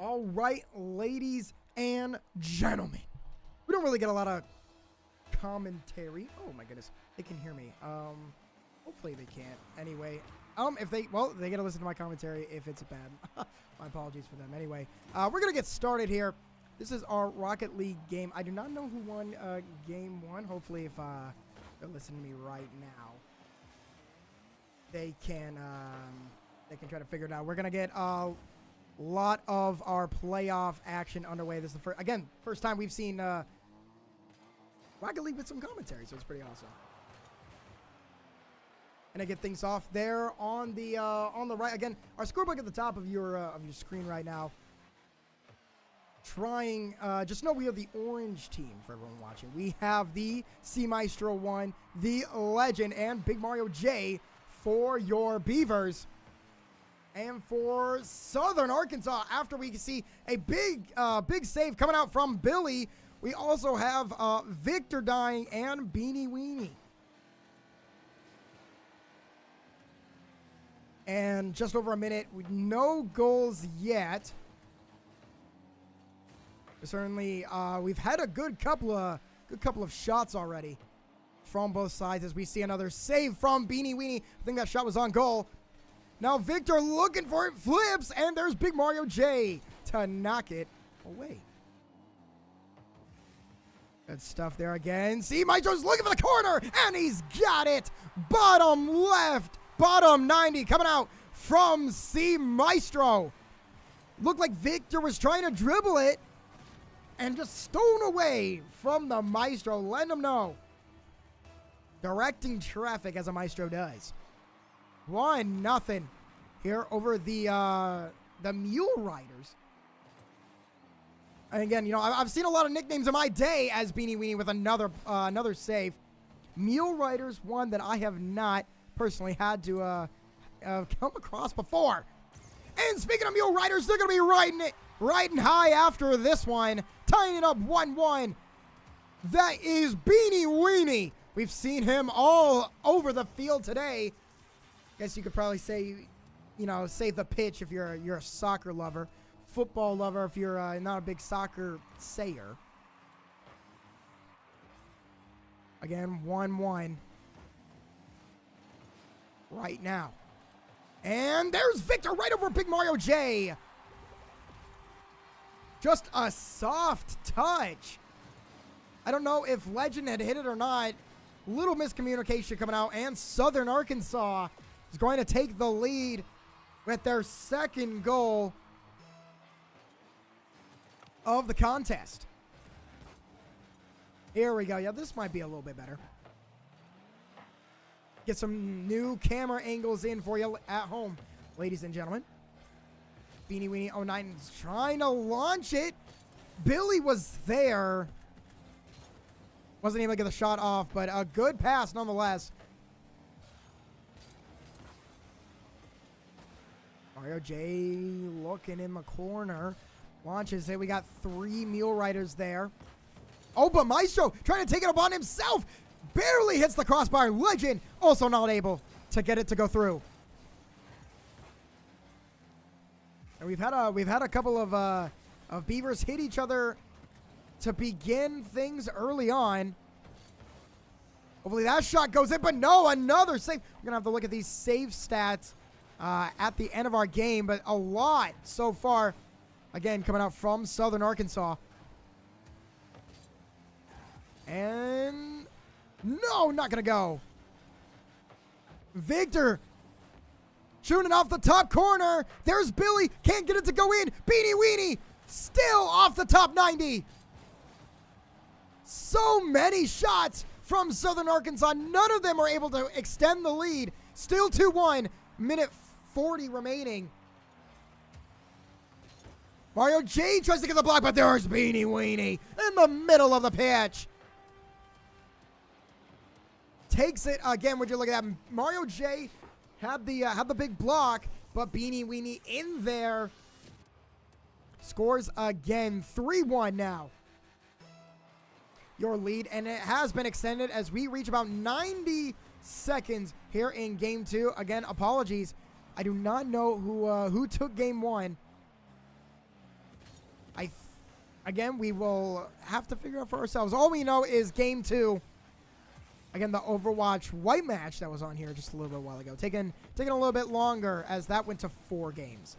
All right, ladies and gentlemen. We don't really get a lot of commentary. Oh my goodness, they can hear me. Hopefully they can't. Anyway, if they, well, they get to listen to my commentary if it's bad. My apologies for them. Anyway, we're gonna get started here. This is our Rocket League game. I do not know who won game one. Hopefully, if they're listening to me right now, they can try to figure it out. We're gonna get lot of our playoff action underway. This is the first time we've seen Rocket League with some commentary, so it's pretty awesome. And I get things off there on the right. Again, our scorebook at the top of your screen right now. Just know we are the orange team for everyone watching. We have the C Maestro 1, the Legend, and Big Mario J for your Beavers. And for Southern Arkansas, after we see a big save coming out from Billy, we also have Victor dying and Beanie Weenie. And just over a minute, with no goals yet. Certainly, we've had a good couple of shots already from both sides as we see another save from Beanie Weenie. I think that shot was on goal. Now Victor looking for it, flips, and there's Big Mario J to knock it away. Good stuff there again. See, Maestro's looking for the corner, and he's got it. Bottom left, bottom 90 coming out from C Maestro. Looked like Victor was trying to dribble it and just stone away from the Maestro, letting him know. Directing traffic as a Maestro does. 1-0 here over the Mule Riders. And again, you know, I've seen a lot of nicknames in my day as Beanie Weenie with another save. Mule Riders, one that I have not personally had to come across before. And speaking of Mule Riders, they're going to be riding high after this one, tying it up 1-1. That is Beanie Weenie. We've seen him all over the field today. Guess you could probably say, you know, save the pitch if you're a soccer lover, football lover if you're not a big soccer sayer. Again, 1-1 right now. And there's Victor right over Big Mario J. Just a soft touch. I don't know if Legend had hit it or not. Little miscommunication coming out, and Southern Arkansas is going to take the lead with their second goal of the contest. Here we go. Yeah, this might be a little bit better. Get some new camera angles in for you at home, ladies and gentlemen. Beanie Weenie 09 is trying to launch it. Billy was there. Wasn't able to get the shot off, but a good pass nonetheless. Mario J looking in the corner. Launches it. We got 3 Mule Riders there. Oh, but Maestro trying to take it upon himself. Barely hits the crossbar. Legend also not able to get it to go through. And we've had a couple of Beavers hit each other to begin things early on. Hopefully that shot goes in, but no, another save. We're gonna have to look at these save stats at the end of our game, but a lot so far. Again, coming out from Southern Arkansas. And no, not gonna go. Victor shooting off the top corner. There's Billy, can't get it to go in. Beanie Weenie still off the top 90. So many shots from Southern Arkansas. None of them are able to extend the lead. Still 2-1. Minute 40 remaining. Mario J tries to get the block, but there's Beanie Weenie in the middle of the pitch. Takes it again. Would you look at that? Mario J had the big block, but Beanie Weenie in there. Scores again. 3-1 now. Your lead, and it has been extended as we reach about 90 seconds here in game 2. Again, apologies. I do not know who took game 1. Again, we will have to figure out for ourselves. All we know is game 2. Again, the Overwatch white match that was on here just a little bit while ago. Taking a little bit longer as that went to 4 games.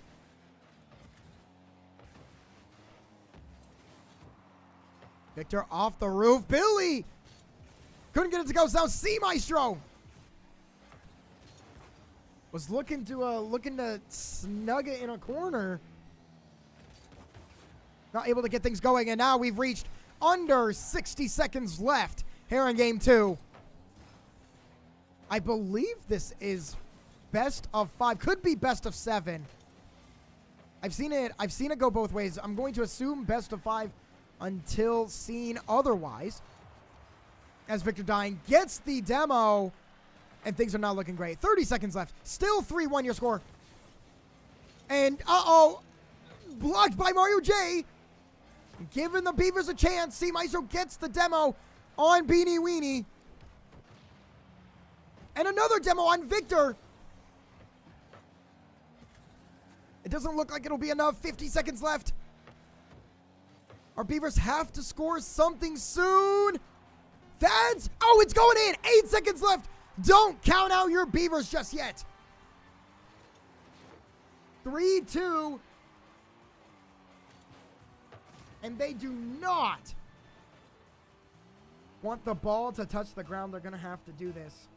Victor off the roof. Billy couldn't get it to go. So now C Maestro was looking to snug it in a corner. Not able to get things going, and now we've reached under 60 seconds left here in game 2. I believe this is best of 5. Could be best of 7. I've seen it go both ways. I'm going to assume best of 5 until seen otherwise. As Victor Dying gets the demo, and things are not looking great. 30 seconds left. Still 3-1 your score. And blocked by Mario J. Giving the Beavers a chance. C Maestro gets the demo on Beanie Weenie. And another demo on Victor. It doesn't look like it'll be enough. 50 seconds left. Our Beavers have to score something soon. It's going in. 8 seconds left. Don't count out your Beavers just yet. 3-2. And they do not want the ball to touch the ground. They're going to have to do this.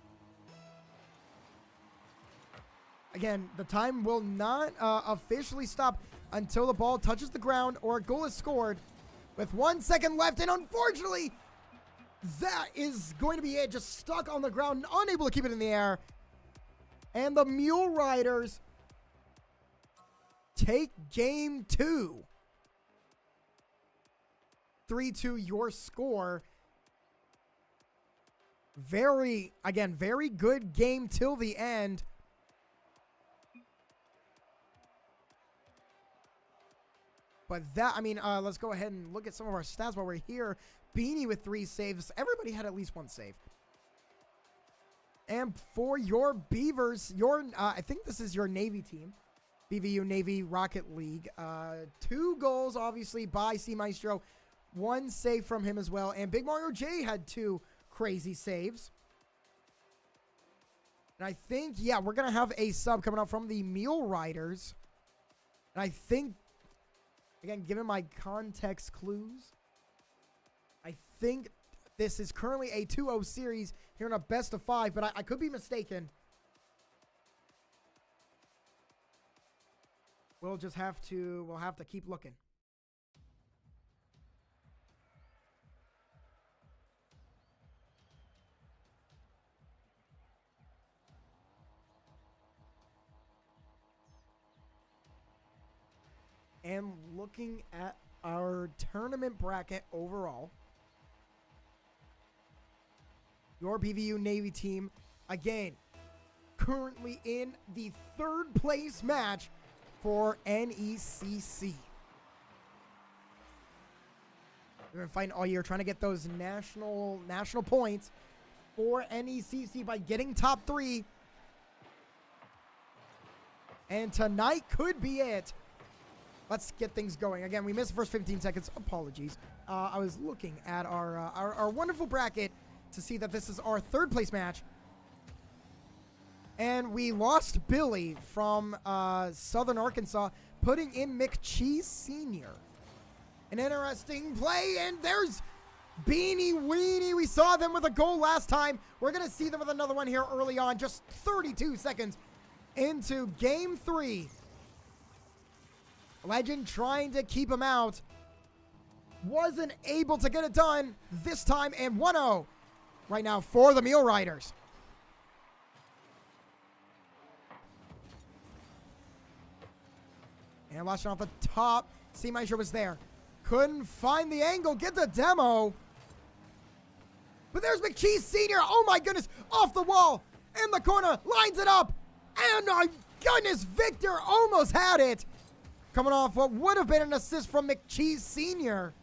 Again, the time will not officially stop until the ball touches the ground or a goal is scored. With 1 second left, and unfortunately, that is going to be it. Just stuck on the ground, unable to keep it in the air. And the Mule Riders take game 2. 3-2 your score. Very good game till the end. But let's go ahead and look at some of our stats while we're here. Beanie with 3 saves. Everybody had at least 1 save. And for your Beavers, I think this is your Navy team. BVU Navy Rocket League. 2 goals, obviously, by C Maestro. 1 save from him as well. And Big Mario J had 2 crazy saves. And I think, we're going to have a sub coming up from the Mule Riders. And I think, again, given my context clues, I think this is currently a 2-0 series here in a best of 5, but I could be mistaken. We'll have to keep looking. And looking at our tournament bracket overall, your BVU Navy team, again, currently in the 3rd place match for NECC. We've been fighting all year trying to get those national points for NECC by getting top 3. And tonight could be it. Let's get things going. Again, we missed the first 15 seconds. Apologies. I was looking at our wonderful bracket to see that this is our 3rd place match. And we lost Billy from Southern Arkansas, putting in McCheese Sr. An interesting play, and there's Beanie Weenie. We saw them with a goal last time. We're going to see them with another one here early on, just 32 seconds into game 3. Legend trying to keep him out. Wasn't able to get it done this time, and 1-0 right now for the Mule Riders. And launching off the top. C Maestro was there. Couldn't find the angle. Get the demo. But there's McCheese Sr. Oh my goodness. Off the wall. In the corner. Lines it up. And my goodness. Victor almost had it. Coming off what would have been an assist from McCheese Sr.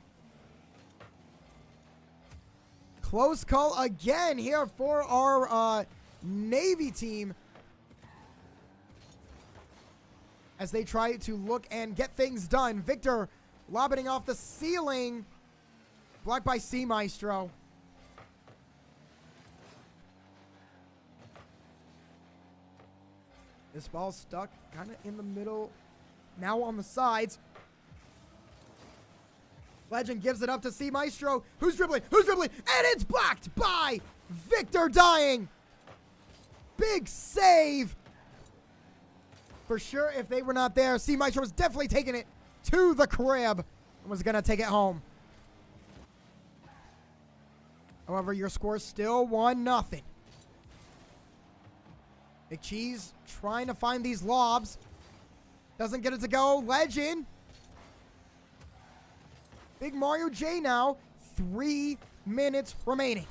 Close call again here for our Navy team. As they try to look and get things done. Victor Lobbing off the ceiling. Blocked by C Maestro. This ball's stuck kind of in the middle. Now on the sides. Legend gives it up to C Maestro. Who's dribbling? Who's dribbling? And it's blocked by Victor Dying. Big save. For sure, if they were not there, C Maestro was definitely taking it to the crib and was going to take it home. However, your score is still 1-0. McCheese trying to find these lobs. Doesn't get it to go. Legend. Big Mario J now. 3 minutes remaining.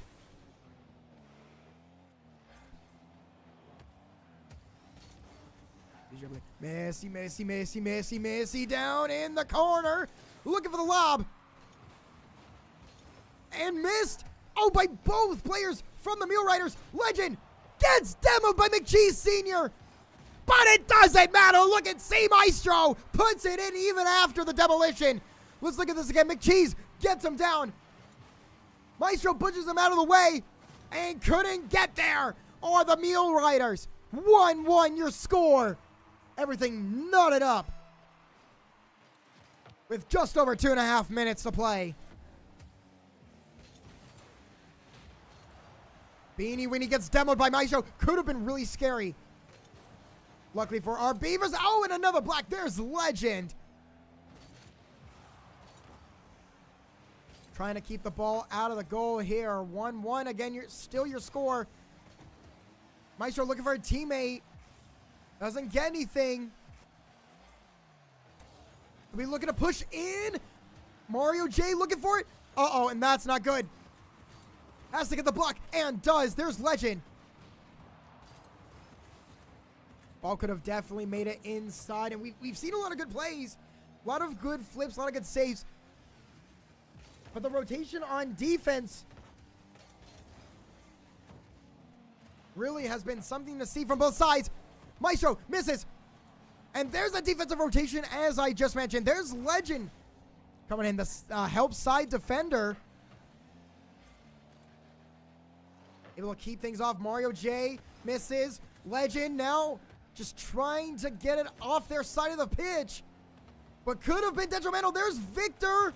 Messi down in the corner. Looking for the lob. And missed. Oh, by both players from the Mule Riders. Legend gets demoed by McCheese Sr. But it doesn't matter. Look at C Maestro. Puts it in even after the demolition. Let's look at this again. McCheese gets him down. Maestro pushes him out of the way and couldn't get there. Or the Mule Riders. 1-1 your score. Everything knotted up with just over 2.5 minutes to play. Beanie Weenie gets demoed by Maestro. Could have been really scary. Luckily for our Beavers. Oh, and another black. There's Legend. Trying to keep the ball out of the goal here. 1-1. Again, still your score. Maestro looking for a teammate. Doesn't get anything. We're looking to push in. Mario J looking for it. Uh-oh, and that's not good. Has to get the block, and does. There's Legend. Ball could have definitely made it inside, and we've seen a lot of good plays. A lot of good flips, a lot of good saves. But the rotation on defense really has been something to see from both sides. Maestro misses. And there's a defensive rotation, as I just mentioned. There's Legend coming in, the help side defender. Able to keep things off. Mario J misses. Legend now just trying to get it off their side of the pitch. But could have been detrimental. There's Victor.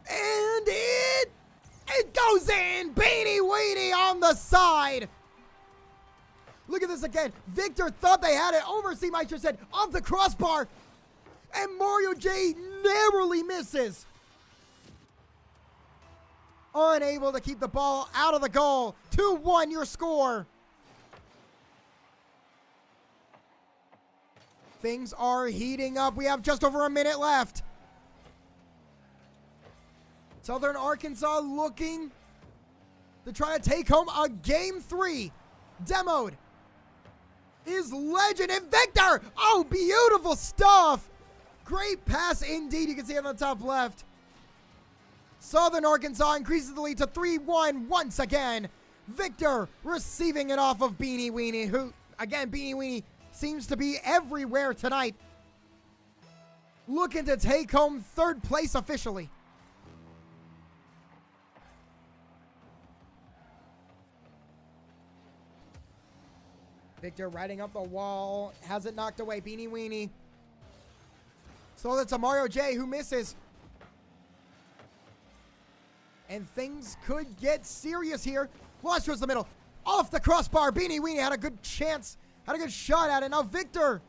And it goes in. Beanie Weenie on the side. Look at this again. Victor thought they had it over. C Maestro said off the crossbar. And Mario J narrowly misses. Unable to keep the ball out of the goal. 2-1 your score. Things are heating up. We have just over a minute left. Southern Arkansas looking to try to take home a game 3. Demoed is Legend and Victor. Oh, beautiful stuff. Great pass indeed. You can see it on the top left. Southern Arkansas increases the lead to 3-1 once again. Victor receiving it off of Beanie Weenie, who, again, Beanie Weenie seems to be everywhere tonight. Looking to take home 3rd place officially. Victor riding up the wall. Has it knocked away. Beanie Weenie. So that's a Mario J who misses. And things could get serious here. Lost towards the middle. Off the crossbar. Beanie Weenie had a good chance. Had a good shot at it. Now Victor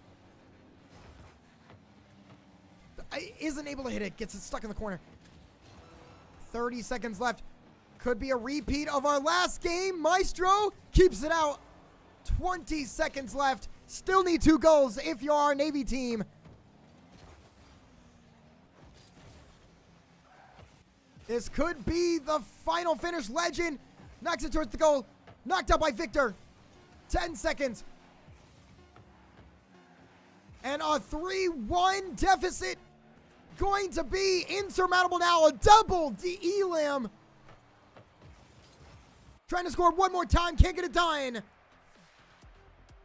isn't able to hit it. Gets it stuck in the corner. 30 seconds left. Could be a repeat of our last game. Maestro keeps it out. 20 seconds left. Still need 2 goals if you're our Navy team. This could be the final finish. Legend knocks it towards the goal. Knocked out by Victor. 10 seconds. And a 3-1 deficit going to be insurmountable now. A double Elam. Trying to score one more time. Can't get it done.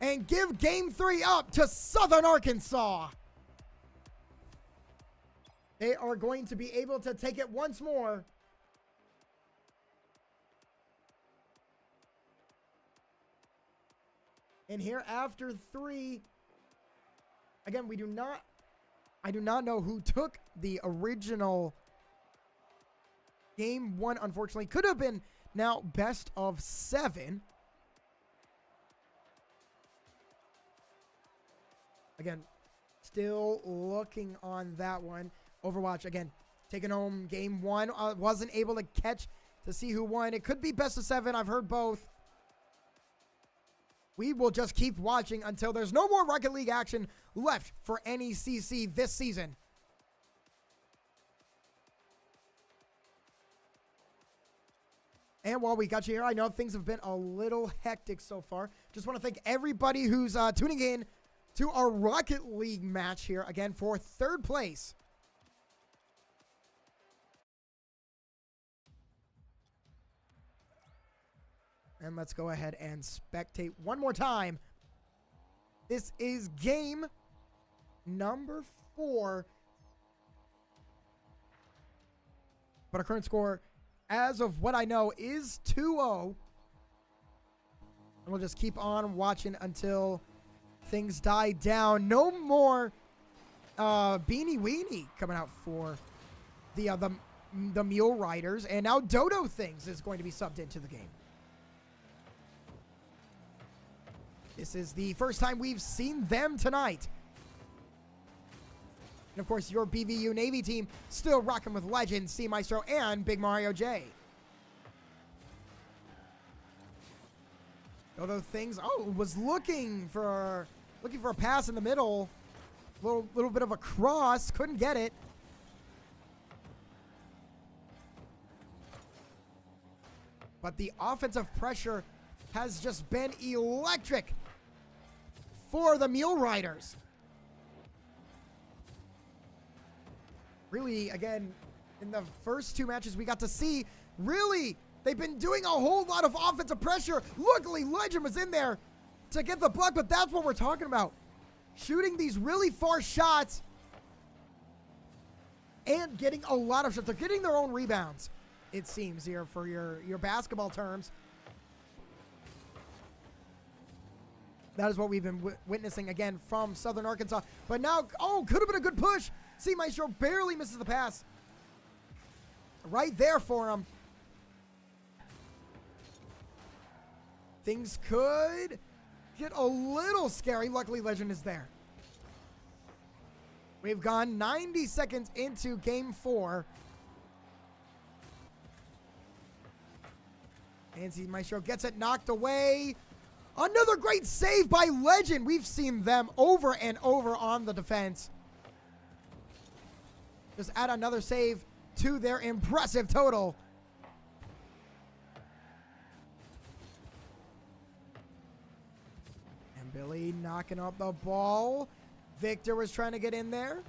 And give game 3 up to Southern Arkansas. They are going to be able to take it once more. And here after 3, again, I do not know who took the original game 1, unfortunately. Could have been now best of 7. Again, still looking on that one. Overwatch, again, taking home game 1. Wasn't able to catch to see who won. It could be best of 7. I've heard both. We will just keep watching until there's no more Rocket League action left for NECC this season. And while we got you here, I know things have been a little hectic so far. Just want to thank everybody who's tuning in to our Rocket League match here, again, for 3rd place. And let's go ahead and spectate one more time. This is game number 4. But our current score, as of what I know, is 2-0. And we'll just keep on watching until things die down. No more Beanie Weenie coming out for the Mule Riders. And now Dodo Things is going to be subbed into the game. This is the first time we've seen them tonight. And of course, your BVU Navy team still rocking with Legend, C Maestro, and Big Mario J. Although things, was looking for a pass in the middle. Little bit of a cross, couldn't get it. But the offensive pressure has just been electric for the Mule Riders. Really, again, in the first 2 matches we got to see, really, they've been doing a whole lot of offensive pressure. Luckily, Legend was in there to get the block, but that's what we're talking about. Shooting these really far shots and getting a lot of shots. They're getting their own rebounds, it seems, here for your basketball terms. That is what we've been witnessing, again, from Southern Arkansas. But now, could have been a good push. C Maestro barely misses the pass. Right there for him. Things could get a little scary. Luckily, Legend is there. We've gone 90 seconds into game 4. And C Maestro gets it knocked away. Another great save by Legend. We've seen them over and over on the defense. Just add another save to their impressive total. And Billy knocking up the ball. Victor was trying to get in there.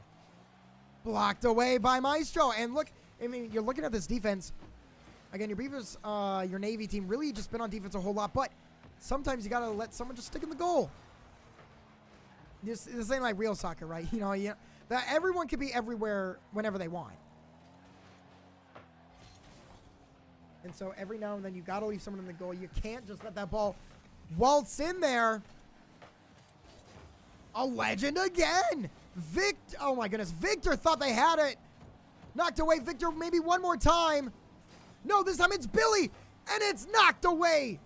Blocked away by Maestro. And look, I mean, you're looking at this defense. Again, your Beavers, your Navy team really just been on defense a whole lot, but sometimes you got to let someone just stick in the goal. This ain't like real soccer, right? You know, that everyone can be everywhere whenever they want. And so every now and then you got to leave someone in the goal. You can't just let that ball waltz in there. A Legend again. Victor, oh my goodness. Victor thought they had it. Knocked away. Victor maybe one more time. No, this time it's Billy. And it's knocked away.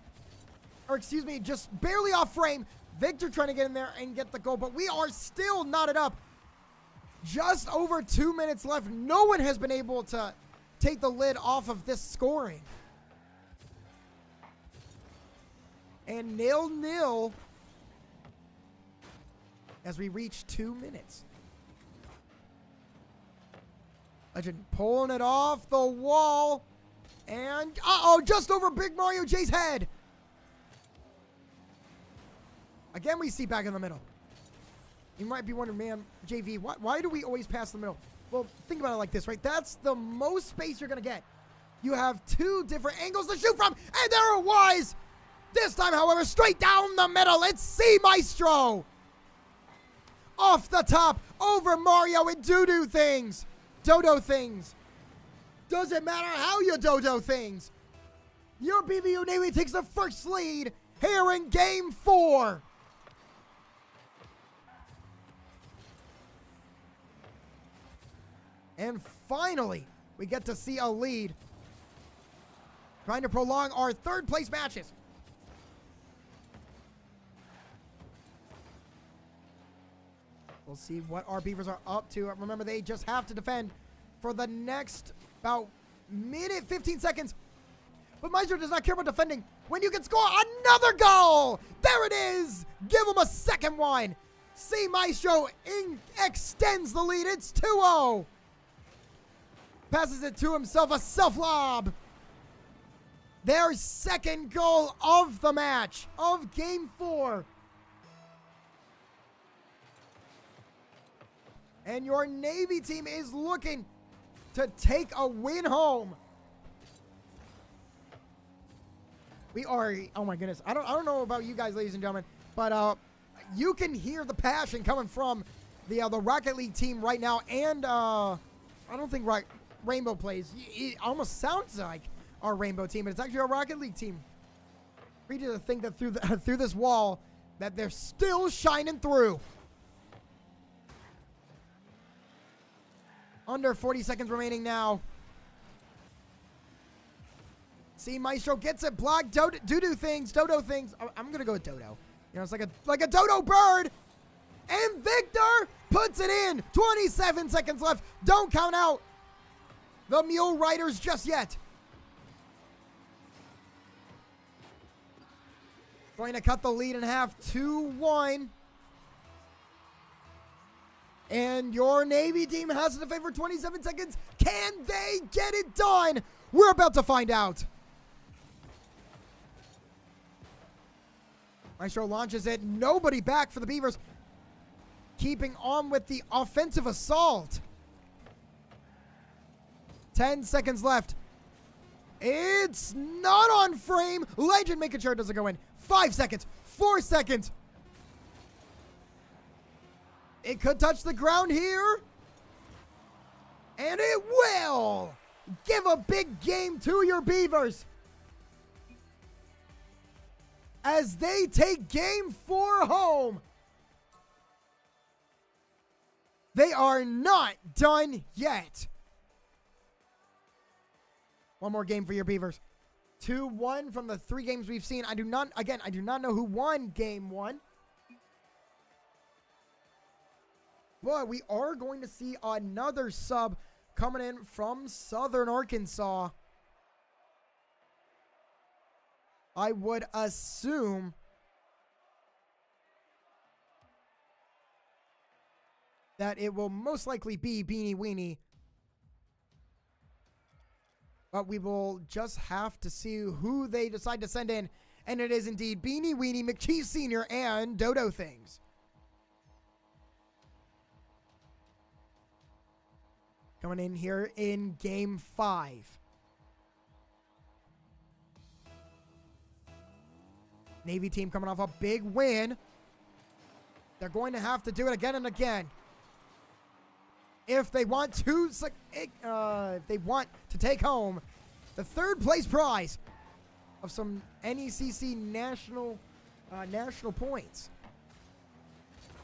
Or excuse me, just barely off frame. Victor trying to get in there and get the goal, but we are still knotted up. Just over 2 minutes left. No one has been able to take the lid off of this scoring. And 0-0 as we reach 2 minutes. Legend pulling it off the wall. And, just over Big Mario J's head. Again, we see back in the middle. You might be wondering, man, JV, why do we always pass the middle? Well, think about it like this, right? That's the most space you're going to get. You have 2 different angles to shoot from, and there it was. This time, however, straight down the middle. It's C Maestro. Off the top, over Mario and Doo-Doo Things. Dodo things. Doesn't matter how you dodo things. Your BBU Navy takes the first lead here in Game 4. And finally, we get to see a lead. Trying to prolong our third place matches. We'll see what our Beavers are up to. Remember, they just have to defend for the next about minute, 15 seconds. But Maestro does not care about defending when you can score another goal. There it is. Give him a second one. See, Maestro extends the lead. It's 2-0. Passes it to himself, a self-lob. Their second goal of the match, of Game 4. And your Navy team is looking to take a win home. We are, oh my goodness. I don't know about you guys, ladies and gentlemen, but you can hear the passion coming from the Rocket League team right now. And I don't think Rainbow plays. It almost sounds like our Rainbow team, but it's actually our Rocket League team. Free to think that through this wall that they're still shining through. Under 40 seconds remaining now. See, Maestro gets it blocked. Dodo things. I'm going to go with Dodo. You know, it's like a dodo bird. And Victor puts it in. 27 seconds left. Don't count out the Mule Riders just yet. Going to cut the lead in half. 2-1. And your Navy team has to defend for 27 seconds. Can they get it done? We're about to find out. Maestro launches it. Nobody back for the Beavers. Keeping on with the offensive assault. 10 seconds left. It's not on frame. Legend making sure it doesn't go in. 5 seconds. 4 seconds. It could touch the ground here. And it will. Give a big game to your Beavers as they take Game 4 home. They are not done yet. One more game for your Beavers. 2-1 from the 3 games we've seen. I do not know who won Game 1. But we are going to see another sub coming in from Southern Arkansas. I would assume that it will most likely be Beanie Weenie. But we will just have to see who they decide to send in. And it is indeed Beanie Weenie, McCheese Sr., and Dodo Things. Coming in here in Game 5. Navy team coming off a big win. They're going to have to do it again and again if they want to take home the third place prize of some NECC national points.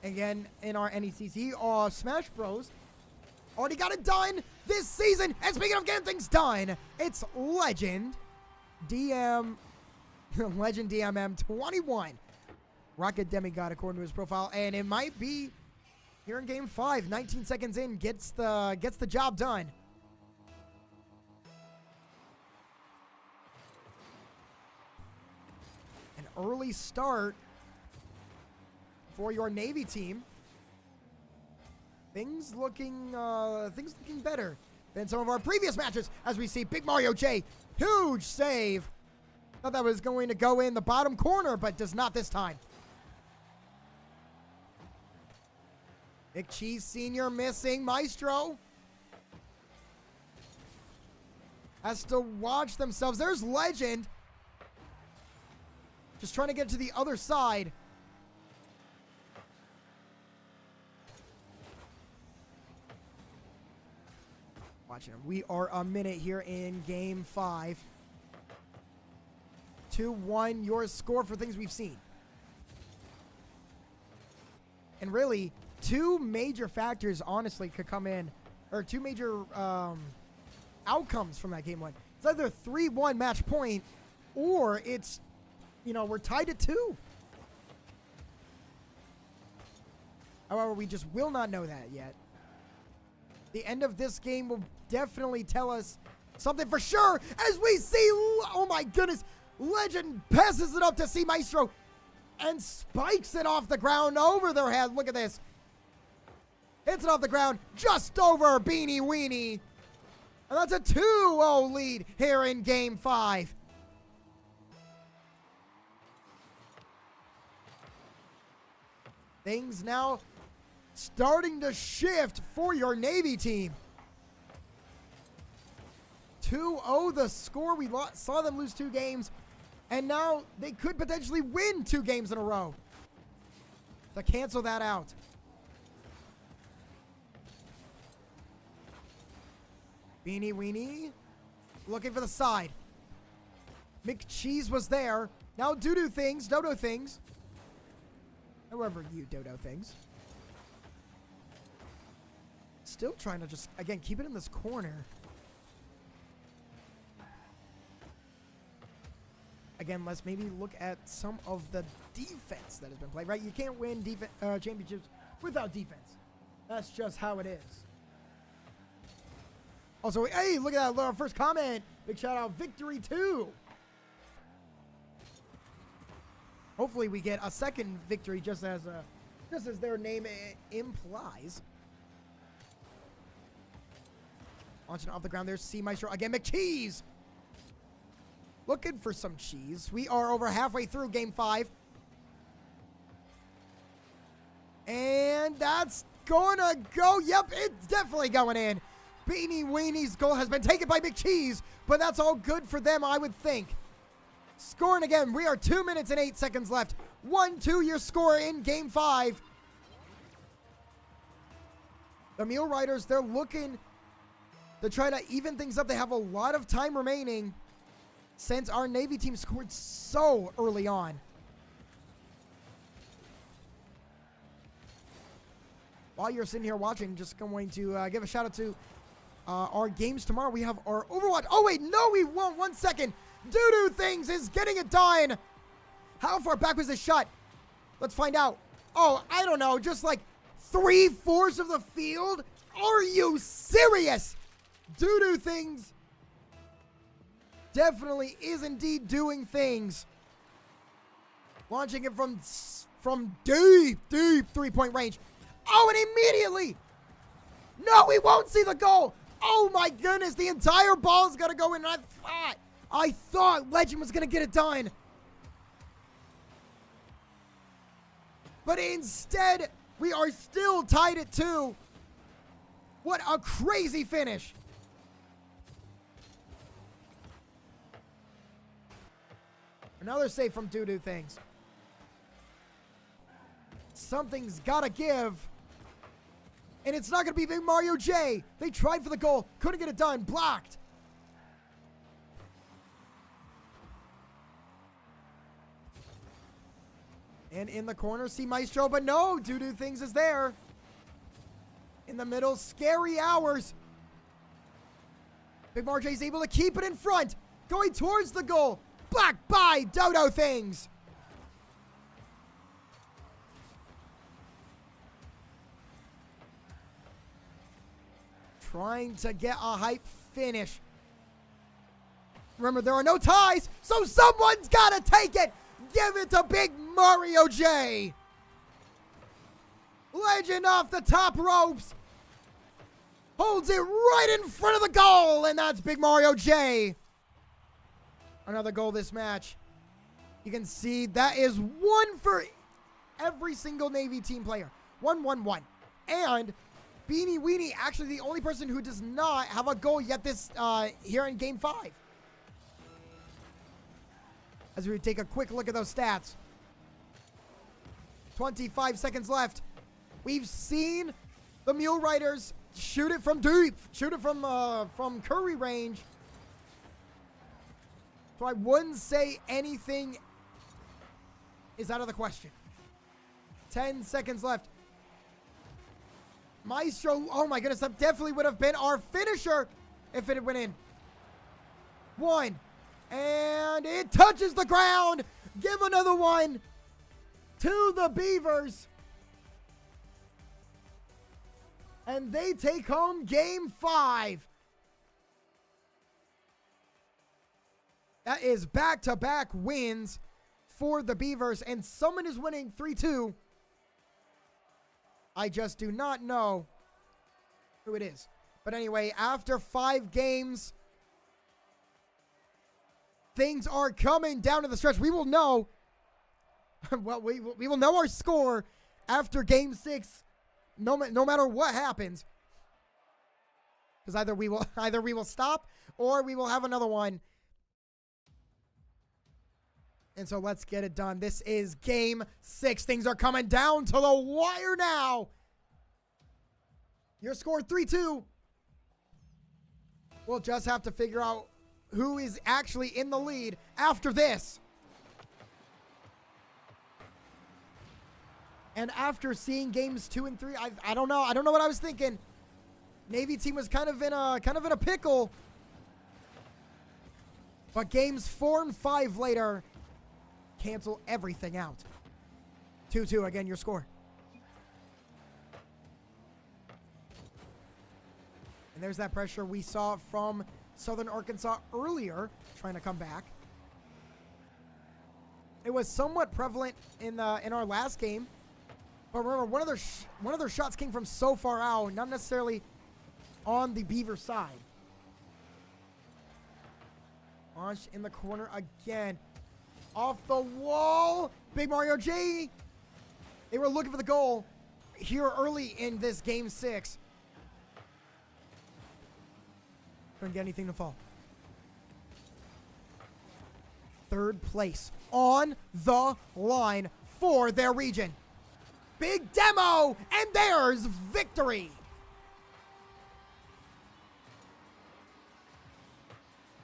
Again, in our NECC, Smash Bros. Already got it done this season. And speaking of getting things done, it's Legend DMM 21. Rocket Demigod, according to his profile. And it might be here in Game 5. 19 seconds in, gets the job done. An early start for your Navy team. Things looking better than some of our previous matches as we see Big Mario J. Huge save. Thought that was going to go in the bottom corner, but does not this time. McCheese Sr. missing. Maestro has to watch themselves. There's Legend. Just trying to get to the other side. watching them. We are a minute here in game 5. 2-1, your score for things we've seen. And really, two major factors, honestly, could come in, or two major outcomes from that game 1. It's either 3-1 match point, or it's, we're tied at 2. However, we just will not know that yet. The end of this game will definitely tell us something for sure, as we see, oh my goodness, Legend passes it up to C Maestro and spikes it off the ground over their head. Look at this. Hits it off the ground just over Beanie Weenie. And that's a 2-0 lead here in game 5. Things now starting to shift for your Navy team. 2-0 the score. We saw them lose 2 games, and now they could potentially win 2 games in a row. To cancel that out. Beanie Weenie looking for the side. McCheese was there. Now Dodo Things. However you Dodo Things. Still trying to just, again, keep it in this corner. Again, let's maybe look at some of the defense that has been played, right? You can't win championships without defense. That's just how it is. Also, hey, look at that, our first comment. Big shout out, Victory 2. Hopefully we get a second victory, just as their name implies. Launching off the ground, there's C Maestro again. McCheese looking for some cheese. We are over halfway through game 5. And that's gonna go. Yep, it's definitely going in. Beanie Weenie's goal has been taken by McCheese, but that's all good for them, I would think. Scoring again. We are 2 minutes and 8 seconds left. 1-2 your score in game 5. The Mule Riders, they're looking to try to even things up. They have a lot of time remaining since our Navy team scored so early on. While you're sitting here watching, just going to give a shout out to our games tomorrow. We have our Overwatch. Oh, wait, no, we won't. 1 second. Dodo Things is getting it done. How far back was this shot? Let's find out. Oh, I don't know. Just like 3/4 of the field? Are you serious? Dodo Things definitely is indeed doing things. Launching it from deep 3-point range. Oh, and immediately. No, we won't see the goal. Oh my goodness, the entire ball is going to go in. And I thought Legend was going to get it done. But instead, we are still tied at 2. What a crazy finish. Another save from Dodo Things. Something's got to give. And it's not going to be Big Mario J. They tried for the goal. Couldn't get it done. Blocked. And in the corner, C Maestro. But no, Dodo Things is there. In the middle, Scary Hours. Big Mario J is able to keep it in front. Going towards the goal. Blocked by Dodo Things. Trying to get a hype finish. Remember, there are no ties, so someone's got to take it. Give it to Big Mario J. Legend off the top ropes. Holds it right in front of the goal, and that's Big Mario J. Another goal this match. You can see that is 1 for every single Navy team player. 1-1-1. And Beanie Weenie, actually the only person who does not have a goal yet this here in game 5. As we take a quick look at those stats. 25 seconds left. We've seen the Mule Riders shoot it from deep. Shoot it from Curry range. So I wouldn't say anything is out of the question. 10 seconds left. Maestro, oh my goodness, that definitely would have been our finisher if it went in. 1. And it touches the ground. Give another one to the Beavers. And they take home game 5. That is back-to-back wins for the Beavers. And someone is winning 3-2. I just do not know who it is. But anyway, after 5 games, things are coming down to the stretch. We will know. Well, we will know our score after game 6. No matter what happens, because either we will stop or we will have another one. And so let's get it done. This is game 6. Things are coming down to the wire now. Your score 3-2. We'll just have to figure out who is actually in the lead after this. And after seeing games 2 and 3, I don't know. I don't know what I was thinking. Navy team was kind of in a pickle. But games 4 and 5 later cancel everything out. 2-2 again, your score. And there's that pressure we saw from Southern Arkansas earlier, trying to come back. It was somewhat prevalent in our last game. But remember, one of their shots came from so far out, not necessarily on the Beaver side. Launched in the corner again. Off the wall. Big Mario J. They were looking for the goal here early in this game 6. Couldn't get anything to fall. 3rd place on the line for their region. Big demo, and there's victory.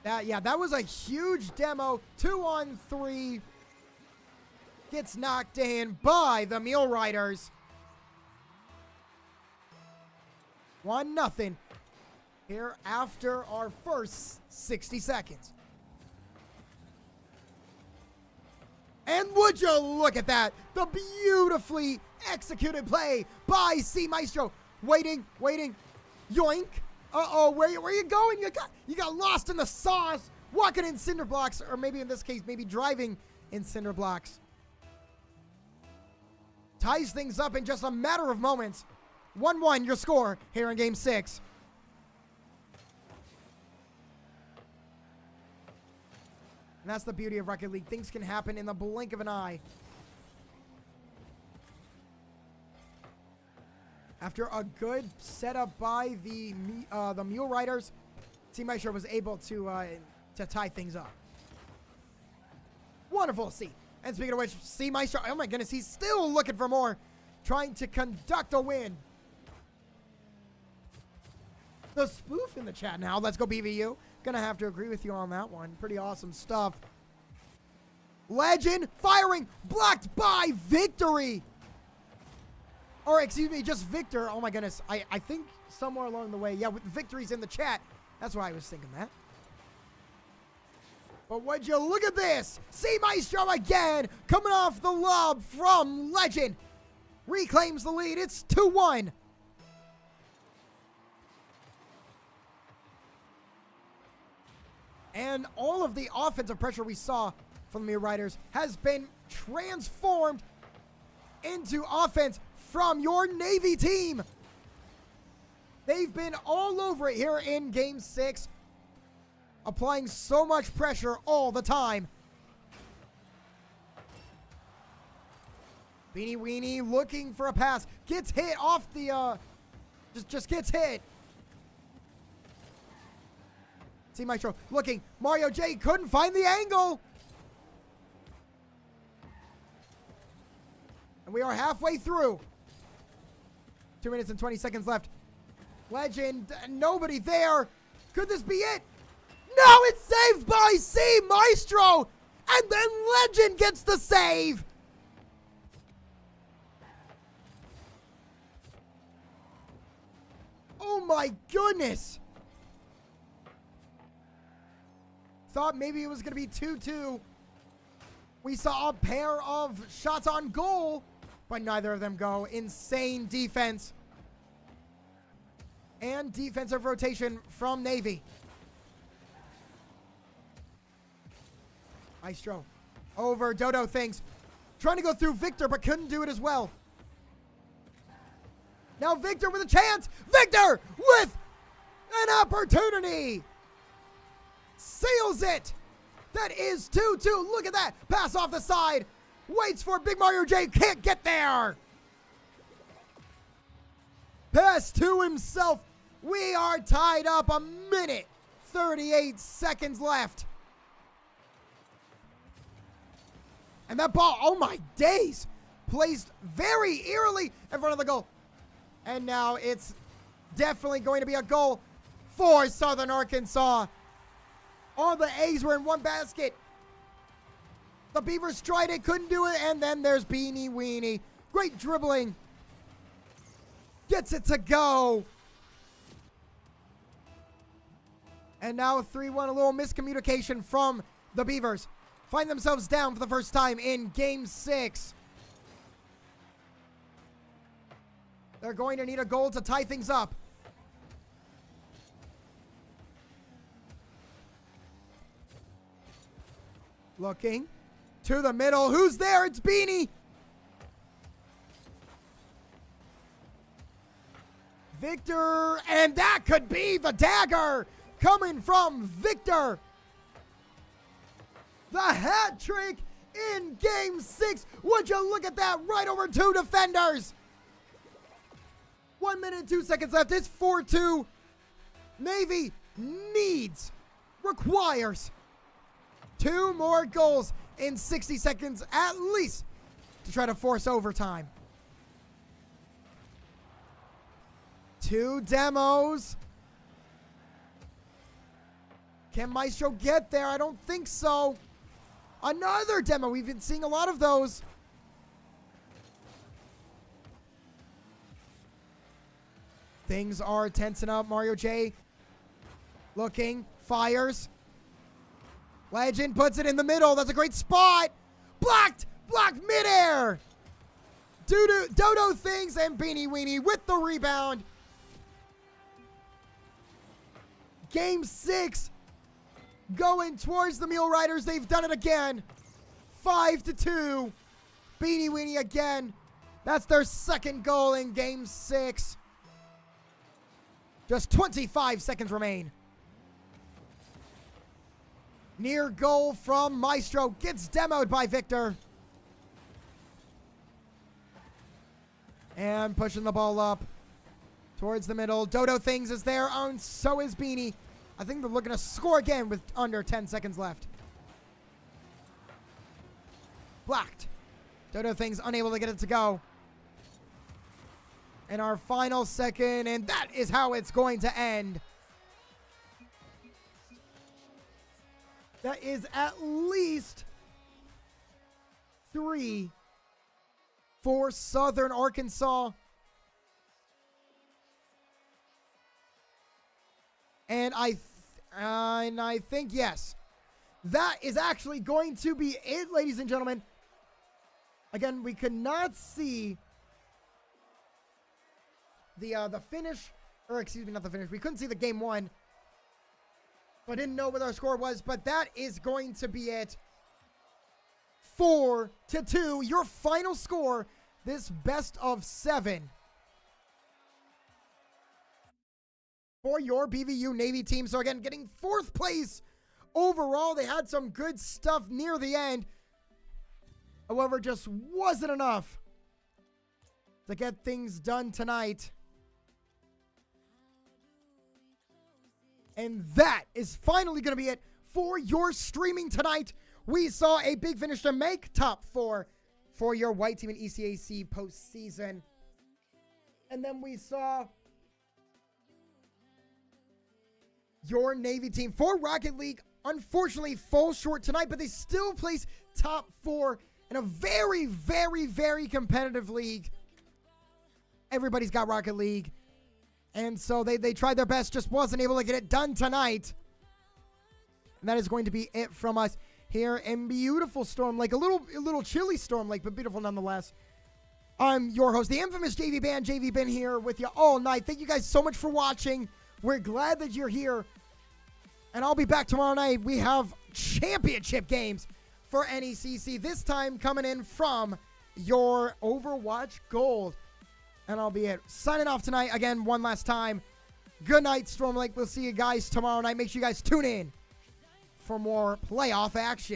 That was a huge demo. 2-on-3 gets knocked in by the Mule Riders. 1-0 here after our first 60 seconds. And would you look at that? The beautifully executed play by C Maestro. Waiting. Yoink. Uh-oh, where are you going? You got lost in the sauce. Walking in cinder blocks, or maybe in this case, maybe driving in cinder blocks. Ties things up in just a matter of moments. 1-1 your score here in game 6. And that's the beauty of Rocket League. Things can happen in the blink of an eye. After a good setup by the Mule Riders, Team Maestro was able to tie things up. Wonderful to see. And speaking of which, C Maestro, oh my goodness, he's still looking for more. Trying to conduct a win. The spoof in the chat now. Let's go BVU. Gonna have to agree with you on that one. Pretty awesome stuff. Legend firing, blocked by Victory. Or excuse me, just Victor. Oh my goodness. I think somewhere along the way. Yeah, with Victory's in the chat. That's why I was thinking that. But would you look at this? C Maestro again, coming off the lob from Legend. Reclaims the lead. It's 2-1. And all of the offensive pressure we saw from the Mule Riders has been transformed into offense from your Navy team. They've been all over it here in game 6, applying so much pressure all the time. Beanie Weenie looking for a pass. Gets hit off the, just gets hit. C Maestro looking. Mario J couldn't find the angle. And we are halfway through. 2 minutes and 20 seconds left. Legend, nobody there. Could this be it? No, it's saved by C Maestro. And then Legend gets the save. Oh my goodness. Thought maybe it was going to be 2-2. We saw a pair of shots on goal, but neither of them go. Insane defense. And defensive rotation from Navy. Maestro over Dodo things. Trying to go through Victor, but couldn't do it as well. Now Victor with a chance. Victor with an opportunity. Seals it. That is 2-2. Look at that. Pass off the side. Waits for Big Mario J. Can't get there. Pass to himself. We are tied up. A minute, 38 seconds left. And that ball, oh my days, placed very eerily in front of the goal. And now it's definitely going to be a goal for Southern Arkansas. All the eggs were in one basket. The Beavers tried it, couldn't do it, and then there's Beanie Weenie. Great dribbling. Gets it to go. And now 3-1, a little miscommunication from the Beavers. Find themselves down for the first time in Game 6. They're going to need a goal to tie things up. Looking to the middle. Who's there? It's Beanie. Victor, and that could be the dagger coming from Victor. The hat trick in Game 6. Would you look at that? Right over two defenders. 1 minute, 2 seconds left. It's 4-2. Navy requires 2 more goals in 60 seconds at least to try to force overtime. 2 demos. Can Maestro get there? I don't think so. Another demo. We've been seeing a lot of those. Things are tensing up. Mario J looking, fires. Legend puts it in the middle. That's a great spot. Blocked midair. Dodo things and Beanie Weenie with the rebound. Game 6 going towards the Mule Riders. They've done it again. 5-2. Beanie Weenie again. That's their second goal in Game 6. Just 25 seconds remain. Near goal from Maestro. Gets demoed by Victor. And pushing the ball up towards the middle. Dodo Things is there. And so is Beanie. I think they're looking to score again with under 10 seconds left. Blocked. Dodo Things unable to get it to go. And our final second, and that is how it's going to end. That is at least 3 for Southern Arkansas. And I think, yes, that is actually going to be it, ladies and gentlemen. Again, we could not see the finish, or excuse me, not the finish. We couldn't see the game 1, but didn't know what our score was. But that is going to be it. 4-2, your final score. This best of 7 for your BVU Navy team. So again, getting 4th place overall. They had some good stuff near the end. However, just wasn't enough to get things done tonight. And that is finally going to be it for your streaming tonight. We saw a big finish to make top 4 for your white team in ECAC postseason. And then we saw your Navy team. For Rocket League, unfortunately, falls short tonight, but they still place top 4 in a very, very, very competitive league. Everybody's got Rocket League. And so they tried their best, just wasn't able to get it done tonight. And that is going to be it from us here in beautiful Storm Lake. A little chilly Storm Lake, but beautiful nonetheless. I'm your host, the infamous JV Band. JV been here with you all night. Thank you guys so much for watching. We're glad that you're here. And I'll be back tomorrow night. We have championship games for NECC. This time coming in from your Overwatch Gold. And I'll be signing off tonight. Again, one last time. Good night, Storm Lake. We'll see you guys tomorrow night. Make sure you guys tune in for more playoff action.